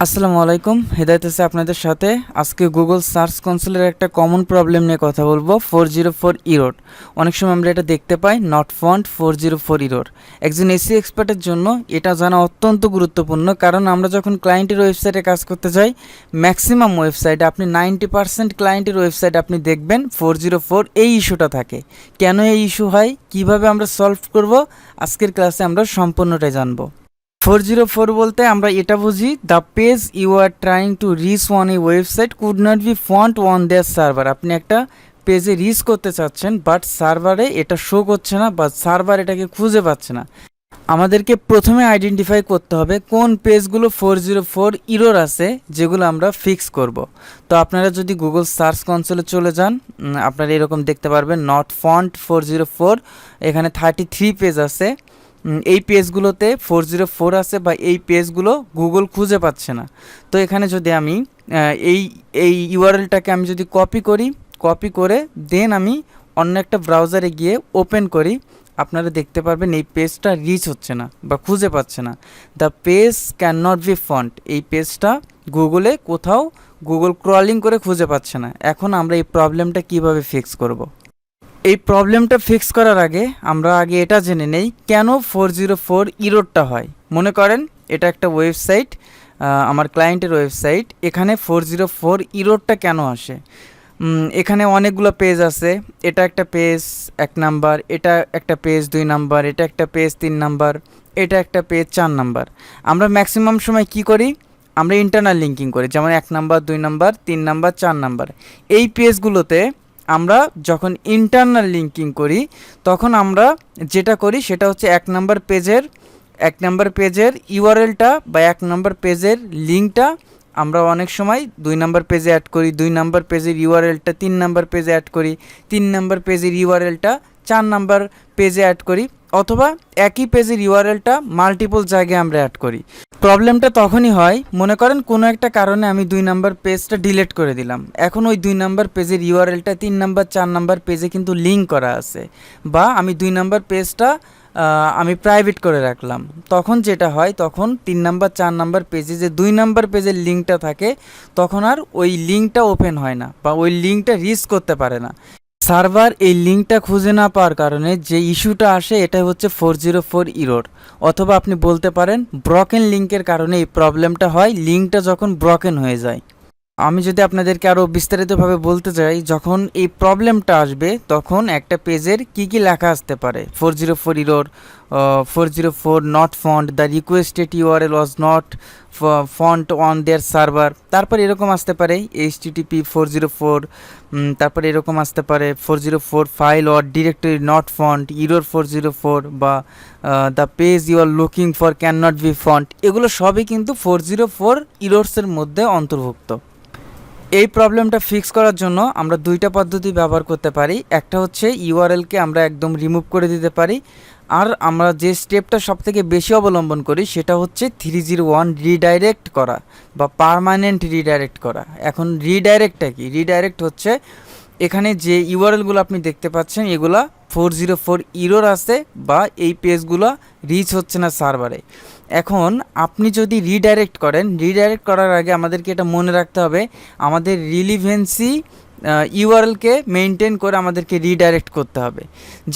আসসালামু আলাইকুম, হেদায়েত-এসে আপনাদের সাথে আজকে গুগল সার্চ কনসোলের একটা কমন প্রবলেম নিয়ে কথা বলবো, 404 ইরর। অনেক সময় আমরা এটা দেখতে পাই, নট ফাউন্ড 404 ইরর। একজন এসইও এক্সপার্টের জন্য এটা জানা অত্যন্ত গুরুত্বপূর্ণ, কারণ আমরা যখন ক্লায়েন্টের ওয়েবসাইটে কাজ করতে যাই, ম্যাক্সিমাম ওয়েবসাইটে আপনি 90% ক্লায়েন্টের ওয়েবসাইটে আপনি দেখবেন 404 এই ইস্যুটা থাকে। কেন এই ইস্যু হয়, কিভাবে আমরা সলভ করব, আজকের ক্লাসে আমরা সম্পূর্ণটাই জানবো। 404 বলতে আমরা এটা বুঝি, the page you are trying to reach on a website could not be found on their server. আপনি একটা পেজে রিচ করতে চাচ্ছেন, বাট সার্ভারে এটা শো করছে না, বা সার্ভার এটাকে খুঁজে পাচ্ছে না। আমাদেরকে প্রথমে আইডেন্টিফাই করতে হবে কোন পেজগুলো 404 ইরর আছে, যেগুলো আমরা ফিক্স করব। তো আপনারা যদি গুগল সার্চ কনসোলে চলে যান, আপনারা এরকম দেখতে পারবেন নট ফাউন্ড 404, এখানে 33 পেজ আছে। এই পেজগুলোতে 404 আছে, বা এই পেজগুলো গুগল খুঁজে পাচ্ছে না। তো এখানে যদি আমি এই এই ইউআরএলটাকে আমি যদি কপি করে দেন আমি অন্য একটা ব্রাউজারে গিয়ে ওপেন করি, আপনারা দেখতে পারবেন এই পেজটা রিচ হচ্ছে না বা খুঁজে পাচ্ছে না। The page can not be found, এই পেজটা গুগলে কোথাও গুগল ক্রলিং করে খুঁজে পাচ্ছে না। এখন আমরা এই প্রবলেমটা কিভাবে ফিক্স করব। এই প্রবলেমটা ফিক্স করার আগে আমরা এটা জেনে নেই কেন 404 ইররটা হয়। মনে করেন এটা একটা ওয়েবসাইট, আমার ক্লায়েন্টের ওয়েবসাইট, এখানে 404 ইররটা কেন আসে। এখানে অনেকগুলো পেজ আছে, এটা একটা পেজ 1 নাম্বার, এটা একটা পেজ 2 নাম্বার, এটা একটা পেজ 3 নাম্বার, এটা একটা পেজ 4 নাম্বার। আমরা ম্যাক্সিমাম সময় কি করি, আমরা ইন্টারনাল লিঙ্কিং করি, যেমন 1 নাম্বার, 2 নাম্বার, 3 নাম্বার, 4 নাম্বার। এই পেজগুলোতে আমরা যখন ইন্টারনাল লিঙ্কিং করি, তখন আমরা যেটা করি সেটা হচ্ছে 1 নাম্বার পেজের ইউআরএলটা বা 1 নাম্বার পেজের লিঙ্কটা আমরা অনেক সময় 2 নাম্বার পেজে অ্যাড করি, 2 নাম্বার পেজের ইউআরএলটা 3 নাম্বার পেজে অ্যাড করি, 3 নাম্বার পেজের ইউআরএলটা 4 নাম্বার পেজে অ্যাড করি, অথবা একই পেজের ইউআরএলটা মাল্টিপল জায়গায় আমরা অ্যাড করি। প্রবলেমটা তখনই হয়, মনে করেন কোনো একটা কারণে আমি 2 নাম্বার পেজটা ডিলিট করে দিলাম, এখন ওই 2 নাম্বার পেজের ইউআরএলটা 3 নাম্বার 4 নাম্বার পেজে কিন্তু লিঙ্ক করা আছে, বা আমি 2 নাম্বার পেজটা আমি প্রাইভেট করে রাখলাম। তখন যেটা হয়, তখন 3 নাম্বার 4 নাম্বার পেজে যে 2 নাম্বার পেজের লিঙ্কটা থাকে, তখন আর ওই লিঙ্কটা ওপেন হয় না, বা ওই লিঙ্কটা রিচ করতে পারে না। সার্ভার এই লিঙ্কটা খুঁজে না পাওয়ার কারণে যে ইস্যুটা আসে, এটা হচ্ছে 404 ইরর, অথবা আপনি বলতে পারেন ব্রকেন লিঙ্কের কারণে এই প্রবলেমটা হয়, লিঙ্কটা যখন ব্রকেন হয়ে যায়। আমি যদি আপনাদেরকে আরও বিস্তারিতভাবে বলতে চাই, যখন এই প্রবলেমটা আসবে তখন একটা পেজের কি কি লেখা আসতে পারে। 404 error, 404 not found, the requested URL was not found on their server. তারপর এরকম আসতে পারে HTTP 404, তারপরে এরকম আসতে পারে 404 file or directory not found, error 404, বা the page you are looking for can not be found. এগুলো সবই কিন্তু 404 ইরর্সের মধ্যে অন্তর্ভুক্ত। এই প্রবলেমটা ফিক্স করার জন্য আমরা দুইটা পদ্ধতি ব্যবহার করতে পারি। একটা হচ্ছে ইউআরএলকে আমরা একদম রিমুভ করে দিতে পারি, আর আমরা যে স্টেপটা সবথেকে বেশি অবলম্বন করি সেটা হচ্ছে 301 রিডাইরেক্ট করা বা পার্মানেন্ট রিডাইরেক্ট করা। এখন রিডাইরেক্টটা কি? রিডাইরেক্ট হচ্ছে এখানে যে ইউআরএলগুলো আপনি দেখতে পাচ্ছেন, এগুলা 404 ইরর আছে, বা এই পেজগুলো রিচ হচ্ছে না সার্ভারে। এখন আপনি যদি রিডাইরেক্ট করার আগে আমাদেরকে এটা মনে রাখতে হবে, আমাদের রিলিভেন্সি ইউআরএলকে মেনটেন করে আমাদেরকে রিডাইরেক্ট করতে হবে।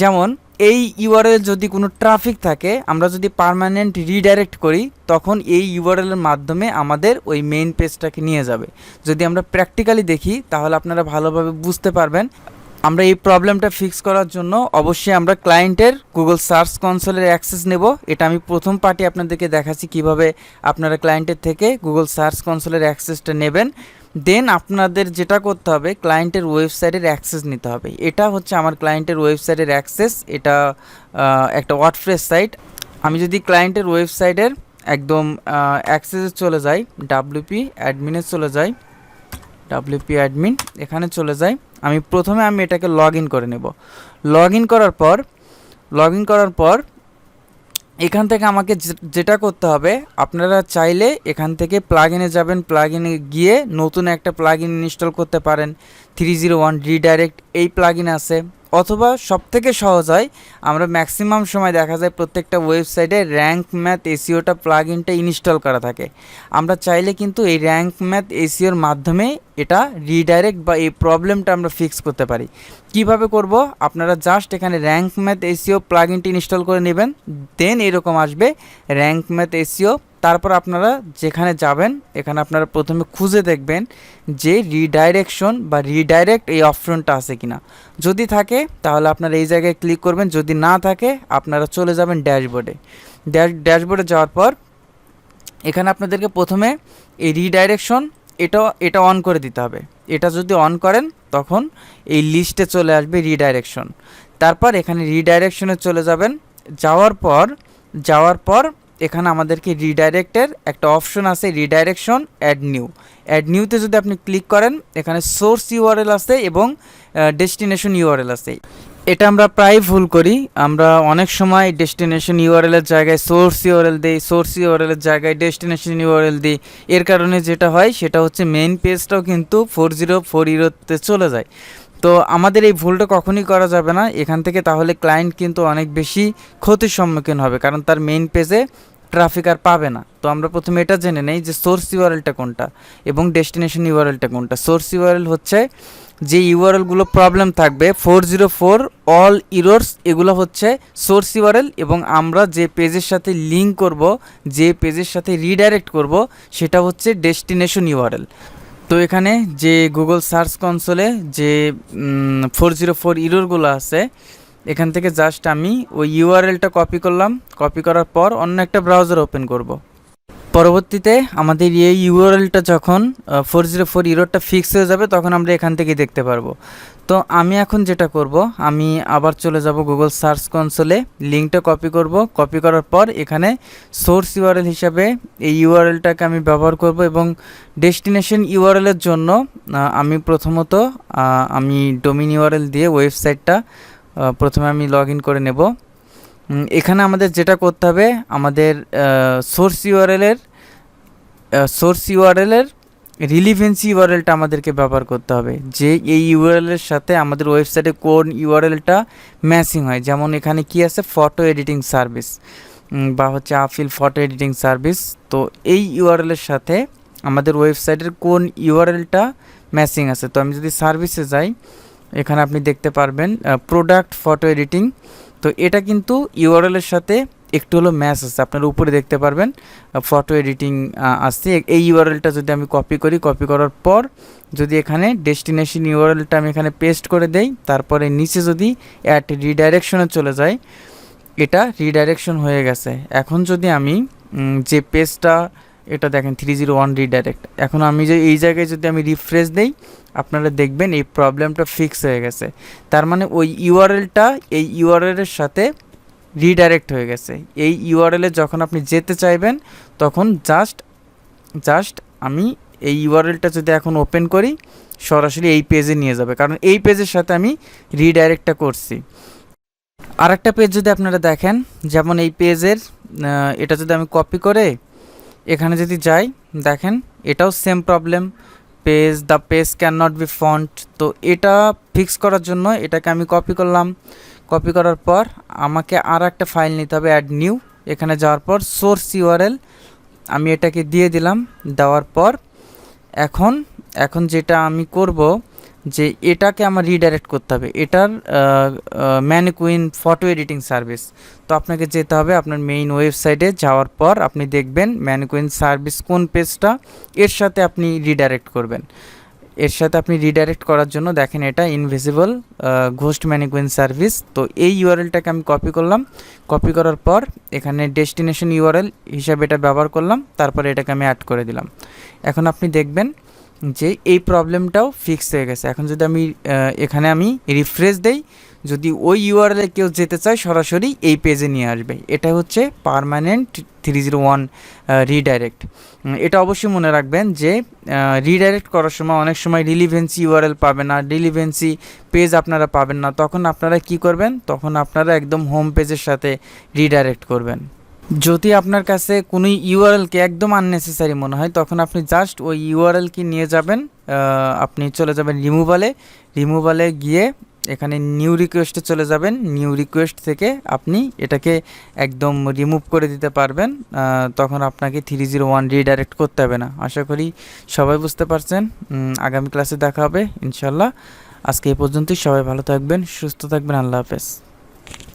যেমন এই ইউআরএল যদি কোনো ট্রাফিক থাকে, আমরা যদি পার্মানেন্ট রিডাইরেক্ট করি, তখন এই ইউআরএলের মাধ্যমে আমাদের ওই মেইন পেজটাকে নিয়ে যাবে। যদি আমরা প্র্যাকটিক্যালি দেখি, তাহলে আপনারা ভালোভাবে বুঝতে পারবেন। আমরা এই প্রবলেমটা ফিক্স করার জন্য অবশ্যই আমরা ক্লায়েন্টের গুগল সার্চ কনসোলের অ্যাক্সেস নেব। এটা আমি প্রথম পার্টি আপনাদেরকে দেখাচ্ছি কিভাবে আপনারা ক্লায়েন্টের থেকে গুগল সার্চ কনসোলের অ্যাক্সেসটা নেবেন। দেন আপনাদের যেটা করতে হবে, ক্লায়েন্টের ওয়েবসাইটের অ্যাক্সেস নিতে হবে। এটা হচ্ছে আমার ক্লায়েন্টের ওয়েবসাইটের অ্যাক্সেস, এটা একটা ওয়ার্ডপ্রেস সাইট। আমি যদি ক্লায়েন্টের ওয়েবসাইটের একদম অ্যাক্সেসে চলে যাই, WP অ্যাডমিনে চলে যাই, WP অ্যাডমিন এখানে চলে যাই, আমি প্রথমে এটাকে লগ ইন করে নেব। লগ ইন করার পর এখান থেকে আমাকে যেটা করতে হবে, আপনারা চাইলে এখান থেকে প্লাগইনে যাবেন, প্লাগইনে গিয়ে নতুন একটা প্লাগইন ইনস্টল করতে পারেন। 301 রিডাইরেক্ট এই প্লাগইন আছে, অথবা সবথেকে সহজ হয়, আমরা ম্যাক্সিমাম সময় দেখা যায় প্রত্যেকটা ওয়েবসাইটে র্যাঙ্ক ম্যাথ এসইওটা প্লাগইনটা ইনস্টল করা থাকে। আমরা চাইলে কিন্তু এই র্যাঙ্ক ম্যাথ এসইওর মাধ্যমে এটা রিডাইরেক্ট বা এই প্রবলেমটা আমরা ফিক্স করতে পারি। কিভাবে করব? আপনারা জাস্ট এখানে র্যাঙ্ক ম্যাথ এসইও প্লাগইনটি ইনস্টল করে নেবেন, দেন এরকম আসবে র্যাঙ্ক ম্যাথ এসইও। তারপর আপনারা যেখানে যাবেন এখানে আপনারা প্রথমে খুঁজে দেখবেন যে রিডাইরেকশন বা রিডাইরেক্ট এই অপশনটা আছে কিনা। যদি থাকে তাহলে আপনারা এই জায়গায় ক্লিক করবেন, যদি না থাকে আপনারা চলে যাবেন ড্যাশবোর্ডে। ড্যাশবোর্ডে যাওয়ার পর এখানে আপনাদেরকে প্রথমে এই রিডাইরেকশন এটা অন করে দিতে হবে। এটা যদি অন করেন তখন এই লিস্টে চলে আসবে রিডাইরেকশন। তারপর এখানে রিডাইরেকশনে চলে যাবেন। যাওয়ার পর এখানে আমাদেরকে রিডাইরেক্টের একটা অপশন আছে, রিডাইরেকশন অ্যাড নিউতে যদি আপনি ক্লিক করেন এখানে সোর্স ইউআরএল আছে এবং ডেস্টিনেশন ইউআরএল আছে। এটা আমরা প্রায় ভুল করি, আমরা অনেক সময় ডেস্টিনেশন ইউআরএলের জায়গায় সোর্স ইউআরএল দিই, সোর্স ইউআরএলের জায়গায় ডেস্টিনেশন ইউআরএল দিই। এর কারণে যেটা হয় সেটা হচ্ছে মেইন পেজটাও কিন্তু 4040তে চলে যায়। তো আমাদের এই ভুলটা কখনই করা যাবে না এখান থেকে, তাহলে ক্লায়েন্ট কিন্তু অনেক বেশি ক্ষতির সম্মুখীন হবে, কারণ তার মেইন পেজে ট্রাফিক আর পাবে না। তো আমরা প্রথমে এটা জেনে নেই যে সোর্স ইউআরএলটা কোনটা এবং ডেস্টিনেশন ইউআরএলটা কোনটা। সোর্স ইউআরএল হচ্ছে যে ইউআরএলগুলো প্রবলেম থাকবে 404 অল ইরোর্স, এগুলো হচ্ছে সোর্স ইউআরএল, এবং আমরা যে পেজের সাথে লিঙ্ক করব, যে পেজের সাথে রিডাইরেক্ট করব সেটা হচ্ছে ডেস্টিনেশন ইউআরএল। তো এখানে যে গুগল সার্চ কনসোলে যে 404 ইরোরগুলো আছে এখান থেকে জাস্ট আমি ওই ইউআরএলটা কপি করলাম। কপি করার পর অন্য একটা ব্রাউজার ওপেন করব। পরবর্তীতে আমাদের এই ইউআরএলটা যখন 404 ইরোরটা ফিক্স হয়ে যাবে তখন আমরা এখান থেকে দেখতে পারবো। তো আমি এখন যেটা করব, আমি আবার চলে যাব গুগল সার্চ কনসোলে, লিঙ্কটা কপি করব। কপি করার পর এখানে সোর্স ইউআরএল হিসাবে এই ইউআরএলটাকে আমি ব্যবহার করব, এবং ডেস্টিনেশন ইউআরএলের জন্য আমি প্রথমত আমি ডোমেইন ইউআরএল দিয়ে ওয়েবসাইটটা প্রথমে আমি লগ ইন করে নেব। এখানে আমাদের যেটা করতে হবে, আমাদের সোর্স ইউআরএলের রিলিভেন্সি ইউআরএলটা আমাদেরকে ব্যবহার করতে হবে, যে এই ইউআরএলের সাথে আমাদের ওয়েবসাইটে কোন ইউআরএলটা ম্যাচিং হয়। যেমন এখানে কি আছে, ফটো এডিটিং সার্ভিস বা হচ্ছে আফিল ফটো এডিটিং সার্ভিস। তো এই ইউআরএলের সাথে আমাদের ওয়েবসাইটের কোন ইউআরএলটা ম্যাচিং আছে। তো আমি যদি সার্ভিসে যাই এখানে আপনি দেখতে পারবেন প্রোডাক্ট ফটো এডিটিং। তো এটা কিন্তু ইউআরএলের সাথে একটু হলো ম্যাচ আছে, আপনারা উপরে দেখতে পারবেন ফটো এডিটিং আসছে। এই ইউআরএলটা যদি আমি কপি করার পর যদি এখানে ডেস্টিনেশন ইউআরএলটা আমি এখানে পেস্ট করে দেই, তারপরে নিচে যদি অ্যাট রিডাইরেকশনে চলে যায়, এটা রিডাইরেকশন হয়ে গেছে। এখন যদি আমি যে পেজটা, এটা দেখেন 301 রিডাইরেক্ট, এখন আমি যে এই জায়গায় যদি আমি রিফ্রেশ দেই আপনারা দেখবেন এই প্রবলেমটা ফিক্স হয়ে গেছে। তার মানে ওই ইউআরএলটা এই ইউআরএলের সাথে রিডাইরেক্ট হয়ে গেছে। এই ইউআরএলে যখন আপনি যেতে চাইবেন তখন জাস্ট আমি এই ইউআরএলটা যদি এখন ওপেন করি সরাসরি এই পেজে নিয়ে যাবে, কারণ এই পেজের সাথে আমি রিডাইরেক্টটা করছি। আর একটা পেজ যদি আপনারা দেখেন, যেমন এই পেজের এটা যদি আমি কপি করে এখানে যদি যাই, দেখেন এটাও same problem, the page can not be found. তো এটা ফিক্স করার জন্য এটাকে আমি কপি করলাম। কপি করার পর আমাকে আর একটা ফাইল নিতে হবে, অ্যাড নিউ। এখানে যাওয়ার পর সোর্স ইউআরএল আমি এটাকে দিয়ে দিলাম। দেওয়ার পর এখন যেটা আমি করব যে এটাকে আমার রিডাইরেক্ট করতে হবে, এটার ম্যানিকুইন ফটো এডিটিং সার্ভিস। তো আপনাকে যেতে হবে আপনার মেইন ওয়েবসাইটে, যাওয়ার পর আপনি দেখবেন ম্যানিকুইন সার্ভিস কোন পেজটা, এর সাথে আপনি রিডাইরেক্ট করবেন। এর সাথে আপনি রিডাইরেক্ট করার জন্য দেখেন এটা ইনভিজিবল ঘোস্ট ম্যানিকুইন সার্ভিস। তো এই ইউআরএলটাকে আমি কপি করলাম। কপি করার পর এখানে ডেস্টিনেশন ইউআরএল হিসাবে এটা ব্যবহার করলাম, তারপরে এটাকে আমি অ্যাড করে দিলাম। এখন আপনি দেখবেন যে এই প্রবলেমটাও ফিক্স হয়ে গেছে। এখন যদি আমি এখানে আমি রিফ্রেশ দেই, যদি ওই ইউআরএলে কেউ যেতে চায় সরাসরি এই পেজে নিয়ে আসবে। এটা হচ্ছে পার্মানেন্ট 301 রিডাইরেক্ট। এটা অবশ্যই মনে রাখবেন যে রিডাইরেক্ট করার সময় অনেক সময় রিলিভেন্সি ইউআরএল পাবেন না, রিলিভেন্সি পেজ আপনারা পাবেন না। তখন আপনারা কি করবেন, তখন আপনারা একদম হোম পেজের সাথে রিডাইরেক্ট করবেন। যদি আপনার কাছে কোনো ইউআরএলকে একদম আননেসেসারি মনে হয় তখন আপনি জাস্ট ওই ইউআরএলকে নিয়ে যাবেন, আপনি চলে যাবেন রিমুভালে গিয়ে এখানে নিউ রিকোয়েস্টে চলে যাবেন। নিউ রিকোয়েস্ট থেকে আপনি এটাকে একদম রিমুভ করে দিতে পারবেন। তখন আপনাকে 301 রিডাইরেক্ট করতে হবে না। আশা করি সবাই বুঝতে পারছেন। আগামী ক্লাসে দেখা হবে ইনশাল্লাহ। আজকে এই পর্যন্তই। সবাই ভালো থাকবেন, সুস্থ থাকবেন। আল্লাহ হাফেজ।